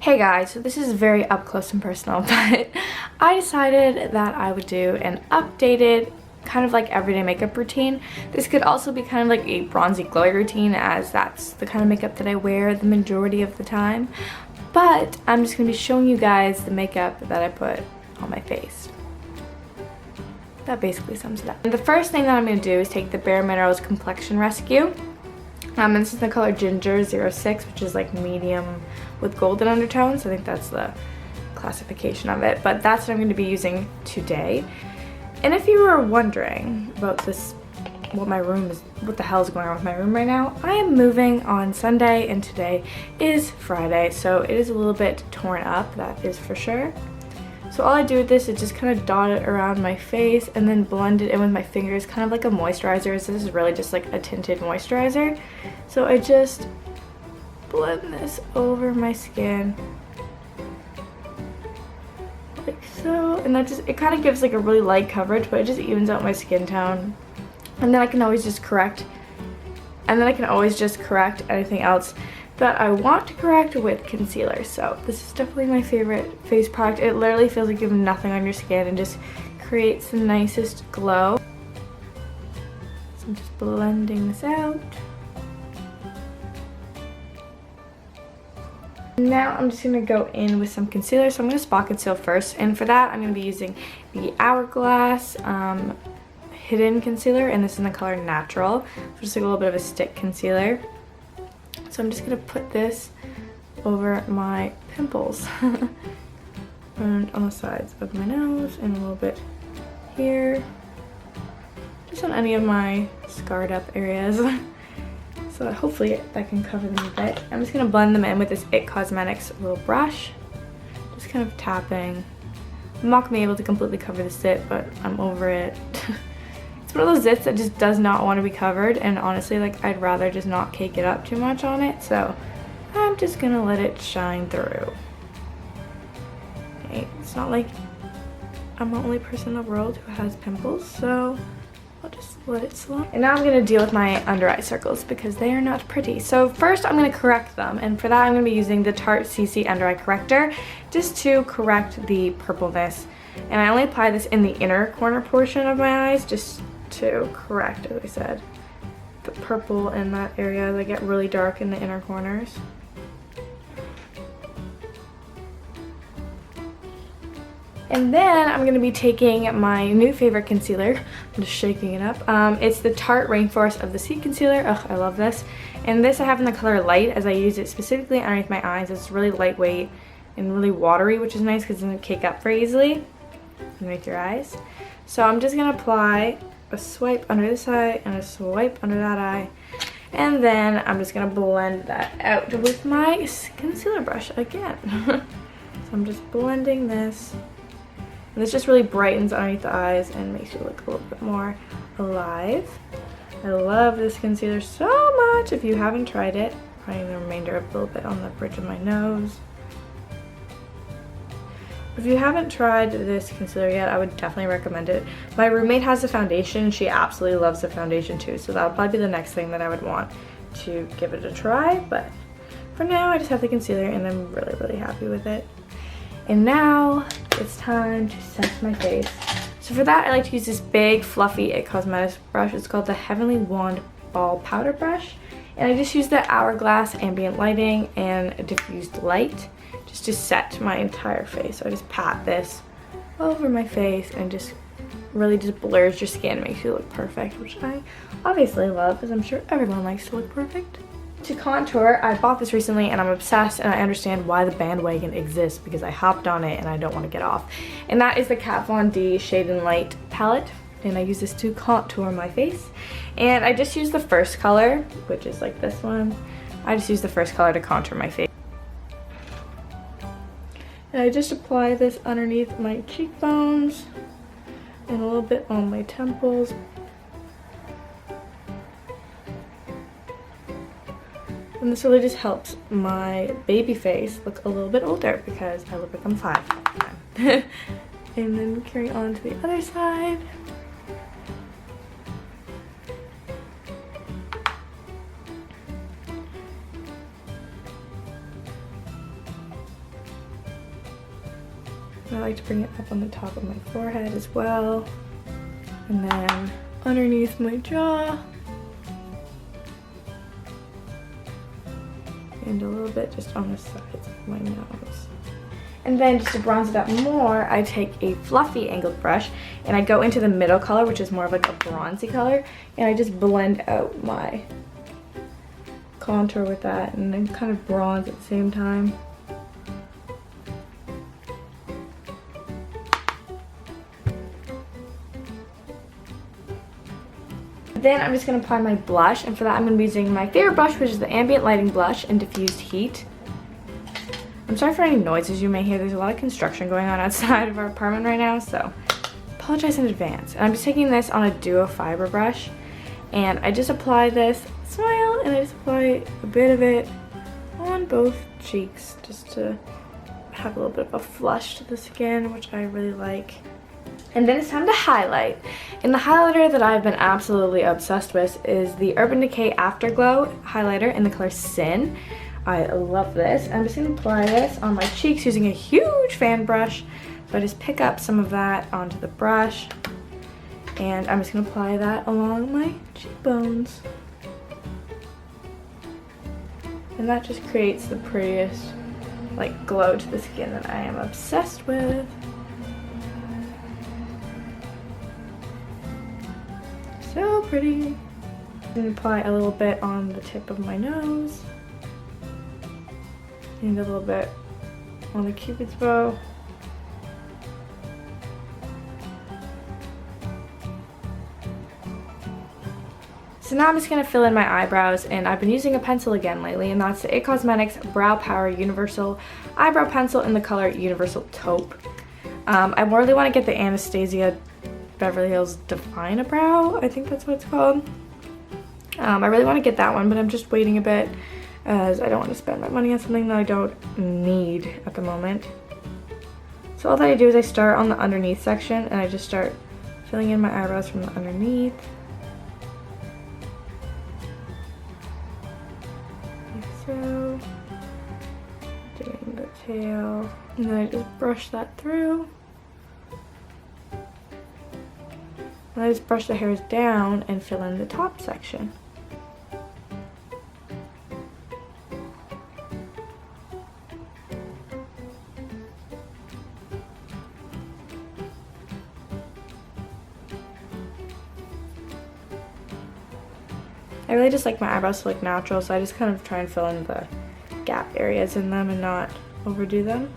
Hey guys, so this is very up close and personal, but I decided that I would do an updated kind of like everyday makeup routine. This could also be kind of like a bronzy glowy routine, as that's the kind of makeup that I wear the majority of the time. But I'm just going to be showing you guys the makeup that I put on my face. That basically sums it up. And the first thing that I'm going to do is take the Bare Minerals Complexion Rescue. And this is the color Ginger 06, which is like medium with golden undertones. I think that's the classification of it, but that's what I'm going to be using today. And if you were wondering about this, what the hell is going on with my room right now, I am moving on Sunday and today is Friday, so it is a little bit torn up, that is for sure. So all I do with this is just kind of dot it around my face and then blend it in with my fingers, kind of like a moisturizer. So this is really just like a tinted moisturizer. So I just blend this over my skin like so, and that just, it kind of gives like a really light coverage, but it just evens out my skin tone. And then I can always just correct, anything else that I want to correct with concealer. So this is definitely my favorite face product. It literally feels like you have nothing on your skin and just creates the nicest glow. So I'm just blending this out. Now I'm just going to go in with some concealer. So I'm going to spot conceal first, and for that I'm going to be using the Hourglass hidden concealer, and this is in the color Natural, just like a little bit of a stick concealer. So I'm just going to put this over my pimples and on the sides of my nose and a little bit here, just on any of my scarred up areas. So hopefully that can cover them a bit. I'm just going to blend them in with this It Cosmetics little brush, just kind of tapping. I'm not going to be able to completely cover the zit, but I'm over it. It's one of those zits that just does not want to be covered, and honestly, like, I'd rather just not cake it up too much on it, so I'm just gonna let it shine through. Okay, it's not like I'm the only person in the world who has pimples, so I'll just let it slide. And now I'm gonna deal with my under eye circles because they are not pretty. So first I'm gonna correct them, and for that I'm gonna be using the Tarte CC under eye corrector just to correct the purpleness. And I only apply this in the inner corner portion of my eyes just to correct, as I said, the purple in that area. They get really dark in the inner corners. And then I'm going to be taking my new favorite concealer. I'm just shaking it up. It's the Tarte Rainforest of the Sea concealer. Ugh, I love this. And this I have in the color Light, as I use it specifically underneath my eyes. It's really lightweight and really watery, which is nice because it doesn't cake up very easily underneath your eyes. So I'm just going to apply a swipe under this eye and a swipe under that eye, and then I'm just going to blend that out with my concealer brush again. So I'm just blending this, and this just really brightens underneath the eyes and makes you look a little bit more alive. I love this concealer so much. If you haven't tried it, I'm putting the remainder up a little bit on the bridge of my nose. If you haven't tried this concealer yet, I would definitely recommend it. My roommate has a foundation. She absolutely loves the foundation too, so that'll probably be the next thing that I would want to give it a try. But for now, I just have the concealer and I'm really, really happy with it. And now it's time to set my face. So for that, I like to use this big, fluffy It Cosmetics brush. It's called the Heavenly Wand Ball Powder Brush. And I just use the Hourglass Ambient Lighting and Diffused Light just to set my entire face. So I just pat this over my face and just really just blurs your skin, makes you look perfect, which I obviously love because I'm sure everyone likes to look perfect. To contour, I bought this recently and I'm obsessed, and I understand why the bandwagon exists because I hopped on it and I don't want to get off. And that is the Kat Von D Shade and Light palette, and I use this to contour my face. And I just use the first color, which is like this one. I just use the first color to contour my face. And I just apply this underneath my cheekbones and a little bit on my temples. And this really just helps my baby face look a little bit older because I look like I'm 5. And then carry on to the other side. I like to bring it up on the top of my forehead as well. And then underneath my jaw. And a little bit just on the sides of my nose. And then just to bronze it up more, I take a fluffy angled brush and I go into the middle color, which is more of like a bronzy color, and I just blend out my contour with that and then kind of bronze at the same time. Then I'm just going to apply my blush, and for that I'm going to be using my favorite blush, which is the Ambient Lighting Blush in Diffused Heat. I'm sorry for any noises you may hear. There's a lot of construction going on outside of our apartment right now, so apologize in advance. And I'm just taking this on a duo fiber brush, and I just apply this, smile, and I just apply a bit of it on both cheeks just to have a little bit of a flush to the skin, which I really like. And then it's time to highlight. And the highlighter that I've been absolutely obsessed with is the Urban Decay Afterglow highlighter in the color Sin. I love this. I'm just going to apply this on my cheeks using a huge fan brush. So I just pick up some of that onto the brush. And I'm just going to apply that along my cheekbones. And that just creates the prettiest like glow to the skin that I am obsessed with. So pretty. I'm going to apply a little bit on the tip of my nose. And a little bit on the Cupid's bow. So now I'm just going to fill in my eyebrows, and I've been using a pencil again lately, and that's the It Cosmetics Brow Power Universal Eyebrow Pencil in the color Universal Taupe. I really want to get the Anastasia Beverly Hills Define a Brow, I think that's what it's called. I really want to get that one, but I'm just waiting a bit as I don't want to spend my money on something that I don't need at the moment. So all that I do is I start on the underneath section, and I just start filling in my eyebrows from the underneath. Like so. Doing the tail. And then I just brush that through. And I just brush the hairs down and fill in the top section. I really just like my eyebrows to look natural, so I just kind of try and fill in the gap areas in them and not overdo them.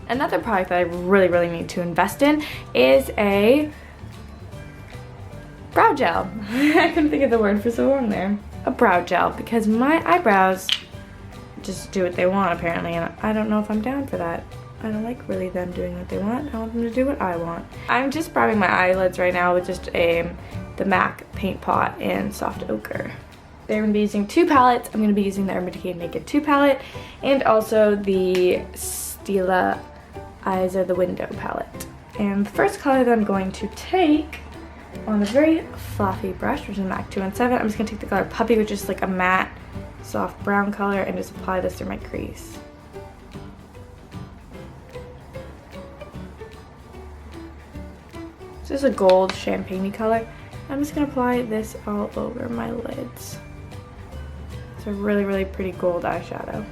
Another product that I really need to invest in is a brow gel. I couldn't think of the word for so long there. A brow gel, because my eyebrows just do what they want apparently, and I don't know if I'm down for that. I don't like really them doing what they want. I want them to do what I want. I'm just browning my eyelids right now with just the MAC Paintpot in Soft Ochre. They're going to be using two palettes. I'm going to be using the Urban Decay Naked 2 palette and also the Stila Eyes Are the Window palette. And the first color that I'm going to take on a very fluffy brush, which is MAC 217, I'm just going to take the color Puppy, which is like a matte, soft brown color, and just apply this through my crease. This is a gold champagne-y color. I'm just going to apply this all over my lids. It's a really pretty gold eyeshadow.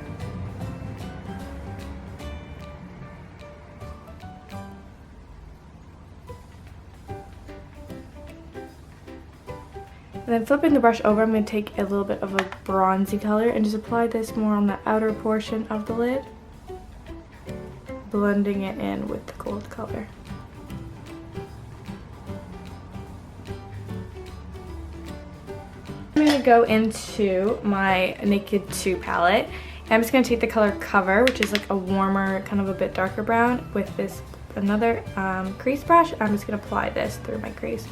And then flipping the brush over, I'm going to take a little bit of a bronzy color and just apply this more on the outer portion of the lid, blending it in with the gold color. I'm going to go into my Naked 2 palette, and I'm just going to take the color Cover, which is like a warmer, kind of a bit darker brown, with this another crease brush. I'm just going to apply this through my crease.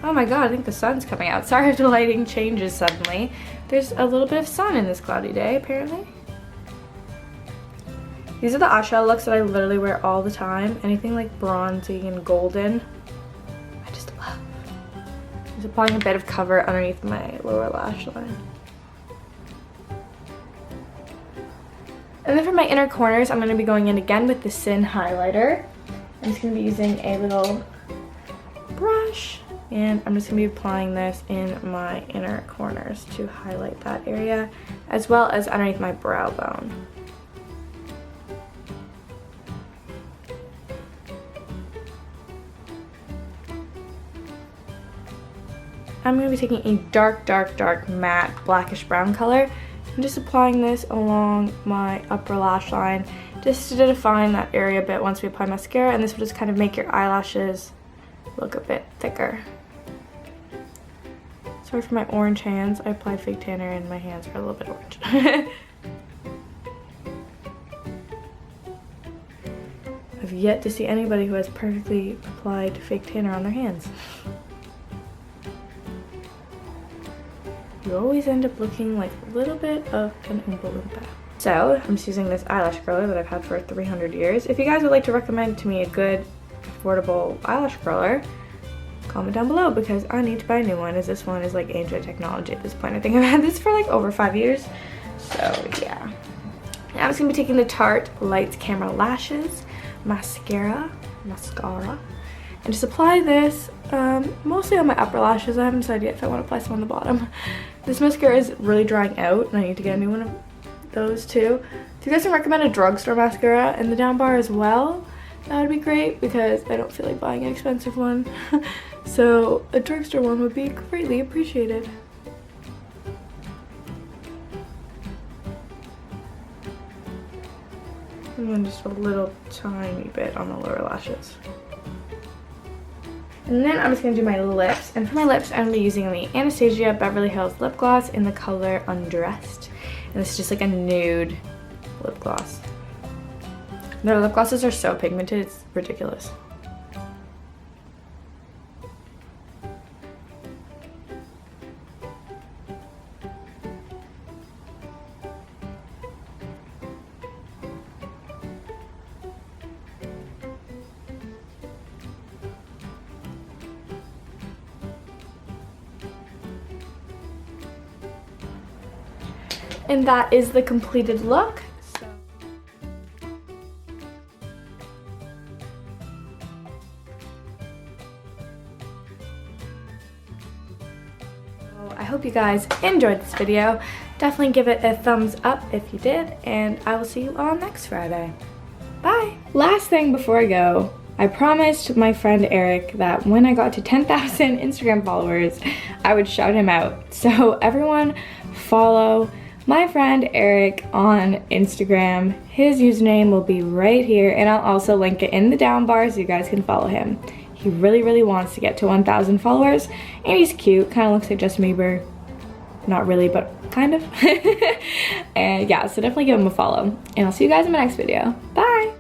Oh my god, I think the sun's coming out. Sorry if the lighting changes suddenly. There's a little bit of sun in this cloudy day, apparently. These are the eyeshadow looks that I literally wear all the time. Anything like bronzy and golden, I just love. Just applying a bit of cover underneath my lower lash line. And then for my inner corners, I'm going to be going in again with the Sin highlighter. I'm I'm just going to be using a little brush, and I'm just going to be applying this in my inner corners to highlight that area, as well as underneath my brow bone. I'm going to be taking a dark matte blackish brown color and just applying this along my upper lash line just to define that area a bit once we apply mascara, and this will just kind of make your eyelashes look a bit thicker. Sorry for my orange hands. I applied fake tanner and my hands are a little bit orange. I've yet to see anybody who has perfectly applied fake tanner on their hands. You always end up looking like a little bit of an Oompa Loompa. So I'm just using this eyelash curler that I've had for 300 years. If you guys would like to recommend to me a good, affordable eyelash curler, comment down below because I need to buy a new one, as this one is like ancient technology at this point. I think I've had this for like over 5 years. So yeah. Now I'm just going to be taking the Tarte Lights Camera Lashes mascara, and just apply this mostly on my upper lashes. I haven't decided yet if I want to apply some on the bottom. This mascara is really drying out and I need to get a new one of those too. If you guys can recommend a drugstore mascara in the down bar as well, that would be great because I don't feel like buying an expensive one. So a drugstore one would be greatly appreciated. And then just a little tiny bit on the lower lashes. And then I'm just going to do my lips. And for my lips, I'm going to be using the Anastasia Beverly Hills lip gloss in the color Undressed. And this is just like a nude lip gloss. Their lip glosses are so pigmented, it's ridiculous. And that is the completed look. I hope you guys enjoyed this video. Definitely give it a thumbs up if you did, and I will see you all next Friday. Bye! Last thing before I go, I promised my friend Eric that when I got to 10,000 Instagram followers, I would shout him out. So everyone follow my friend Eric on Instagram. His username will be right here, and I'll also link it in the down bar so you guys can follow him. He really wants to get to 1,000 followers, and he's cute, kind of looks like Justin Bieber. Not really, but kind of. And yeah, so definitely give him a follow, and I'll see you guys in my next video. Bye!